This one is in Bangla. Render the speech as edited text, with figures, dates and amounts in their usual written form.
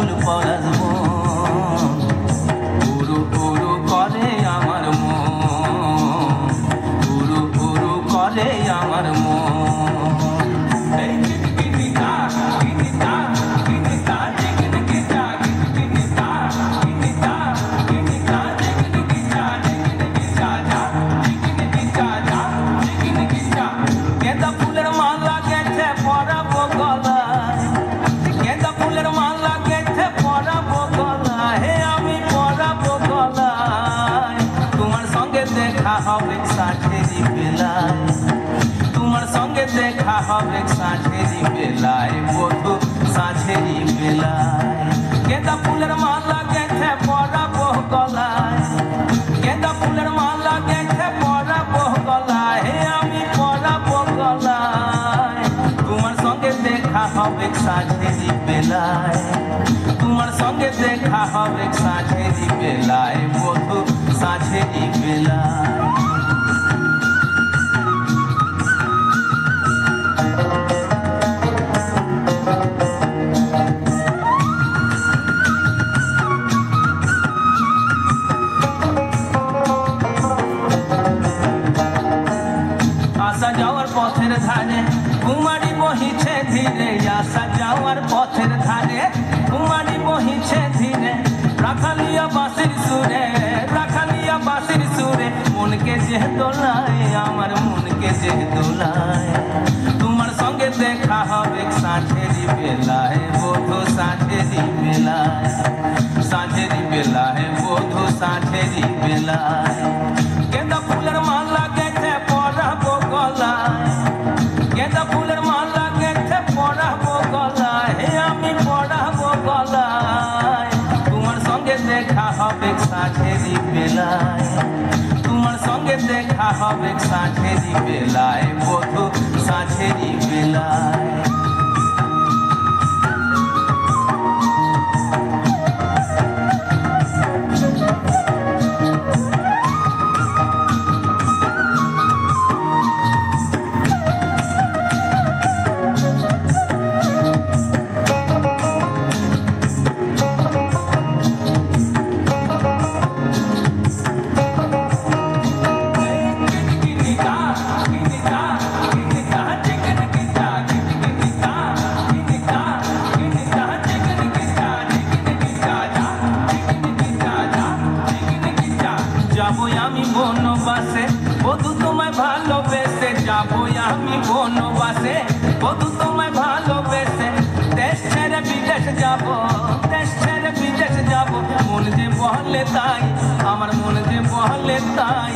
ফুল পরাজ মন উড়ু উড়ু করে আমার মন উড়ু উড়ু করে আমার মন হবে সাঁঝেরি বেলায় তোমার সঙ্গে দেখা হবে সাঁঝেরি বেলায় বধু সাঁঝেরি বেলায় গেঁদা ফুলের মালা গেঁথে পরাবো গলায় গেঁদা ফুলের মালা গেঁথে পরাবো গলায় হে আমি পরাবো গলায় তোমার সঙ্গে দেখা হবে সাঁঝেরি বেলায় তোমার সঙ্গে দেখা হবে সাঁঝেরি বেলায় বধু সাঁঝেরি বেলায় আসা যাওয়ার পথের ধারে কুমারী বহিছে ধীরে আসা যাওয়ার পথের ধারে কুমারী বহিছে ধীরে রাখালিয়া বাঁশির সুরে রাখালিয়া বাঁশির সুরে মনকে যে দোলায় আমার মনকে যে দোলায় তোমার সঙ্গে দেখা হবে সাঁঝেরি বেলায় বধু সাঁঝেরি বেলায় সাঁঝেরি বেলায় বধু সাঁঝেরি বেলায় গেঁদা ফুলের মালা গেঁথে পরাবো গলায় গেঁদা ফুলের মালা গেঁথে পরাবো গলায় হে আমি পরাবো গলায় তোমার সঙ্গে দেখা হবে সাঁঝেরি বেলায় তোমার সঙ্গে দেখা হবে সাঁঝেরি বেলায় বধু সাঁঝেরি বেলায় যাবো আমি বনবাসে বধু তোমায় ভালোবেসে যাবো আমি বনবাসে বধু তোমায় ভালোবেসে দেশ ছেড়ে বিদেশ যাবো দেশ ছেড়ে বিদেশ যাবো মন যে বলে তাই আমার মন যে বলে তাই